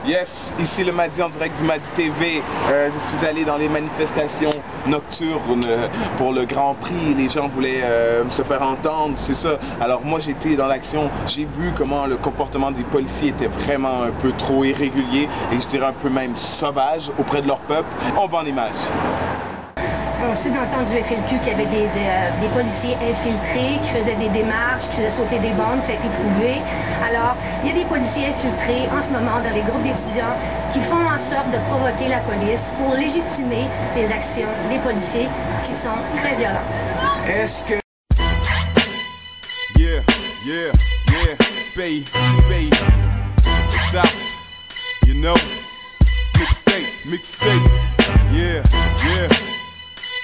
Yes, ici le Madi en direct du Madi TV. Je suis allé dans les manifestations nocturnes pour le Grand Prix. Les gens voulaient se faire entendre, c'est ça. Alors moi j'étais dans l'action, j'ai vu comment le comportement des policiers était vraiment un peu trop irrégulier et je dirais un peu même sauvage auprès de leur peuple. On va en image. On sait d'entendre du FLQ qu'il y avait des policiers infiltrés qui faisaient des démarches, qui faisaient sauter des bandes, ça a été prouvé. Alors, il y a des policiers infiltrés en ce moment dans les groupes d'étudiants qui font en sorte de provoquer la police pour légitimer les actions des policiers qui sont très violentes. Est-ce que... Yeah, baby, it's out, you know, mixtape, yeah.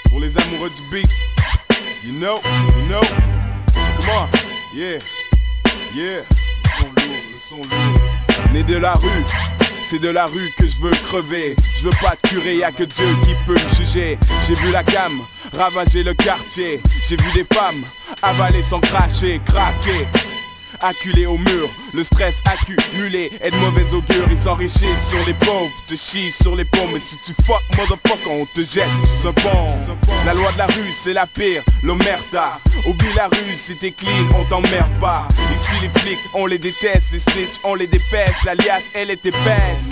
Pour les amoureux du beat, you know, come on, yeah, le son lourd. Né de la rue, c'est de la rue que je veux crever. Je veux pas te curer, y'a que Dieu qui peut me juger. J'ai vu la gamme ravager le quartier. J'ai vu des femmes avaler sans cracher, craquer, acculé au mur, le stress accumulé est de mauvais augure. Ils s'enrichissent sur les pauvres, te chient sur les ponts. Mais si tu fuck, motherfucker, on te jette sous un pont. La loi de la rue, c'est la pire, l'omerta. Oublie la rue, si t'es clean, on t'emmerde pas. Ici les flics, on les déteste, les snitch, on les dépêche. La liasse, elle est épaisse.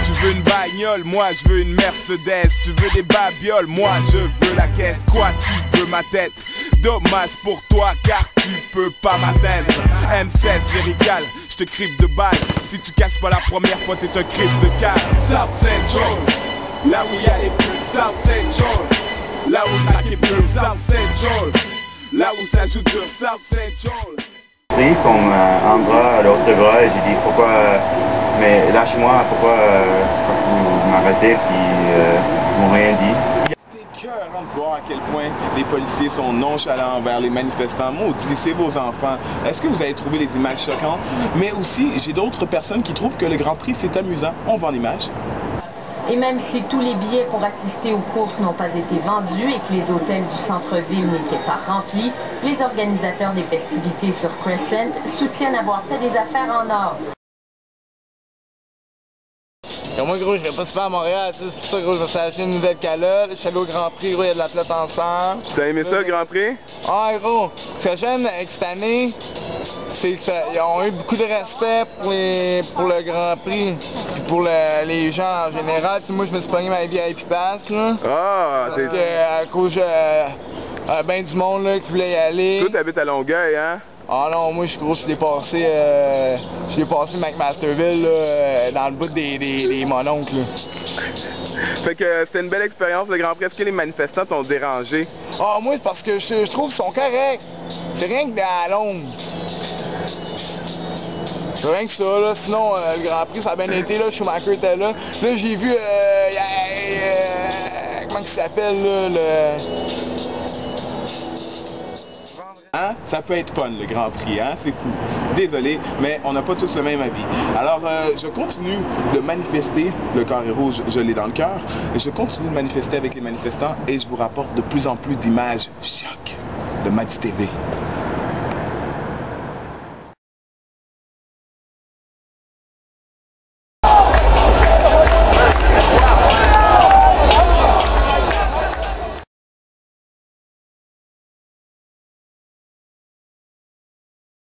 Tu veux une bagnole, moi je veux une Mercedes. Tu veux des babioles, moi je veux la caisse. Quoi, tu veux ma tête? Dommage pour toi car tu peux pas m'atteindre. M16 Verical, je te cripe de balle. Si tu casses pas la première fois, t'es un Christ de cale. South Central, là où y'a les pubs. South Central, là où le crack est plus. South Central, là où ça joue dur. South Central. Comme un bras, l'autre bras, et j'ai dit pourquoi, mais lâche-moi, pourquoi vous m'arrêtez, puis ils m'ont rien dit. C'est écœurant de voir à quel point les policiers sont nonchalants envers les manifestants. Maudits, c'est vos enfants. Est-ce que vous avez trouvé les images choquantes? Mais aussi, j'ai d'autres personnes qui trouvent que le Grand Prix c'est amusant. On va en image. Et même si tous les billets pour assister aux courses n'ont pas été vendus et que les hôtels du centre-ville n'étaient pas remplis, les organisateurs des festivités sur Crescent soutiennent avoir fait des affaires en or. Et moi, gros, je vais pas souvent à Montréal, c'est pour ça, gros, je me suis acheté une nouvelle calotte. Je suis allé au Grand Prix, gros, il y a de l'athlète ensemble. T'as aimé ça, le Grand Prix? Ah, gros, ce que j'aime avec cette année, c'est qu'ils ont eu beaucoup de respect pour le Grand Prix, puis pour les gens en général. Puis moi, je me suis pogné ma VIP pass, là. Ah, parce que, à cause ben du monde, là, qui voulait y aller. Toi, t'habites à Longueuil, hein? Ah non, moi, je l'ai passé McMasterville, là, dans le bout des mononcles, là. Fait que c'était une belle expérience, le Grand Prix. Est-ce que les manifestants t'ont dérangé? Ah, moi, c'est parce que je trouve qu'ils sont corrects. C'est rien que dans la longue. C'est rien que ça, là. Sinon, le Grand Prix, ça a bien été, là. Schumacher était là. Là, j'ai vu, comment il s'appelle, là, Hein? Ça peut être fun, le Grand Prix, hein? C'est fou. Désolé, mais on n'a pas tous le même avis. Alors, je continue de manifester. Le carré rouge, je l'ai dans le cœur. Je continue de manifester avec les manifestants et je vous rapporte de plus en plus d'images choc de Madi TV.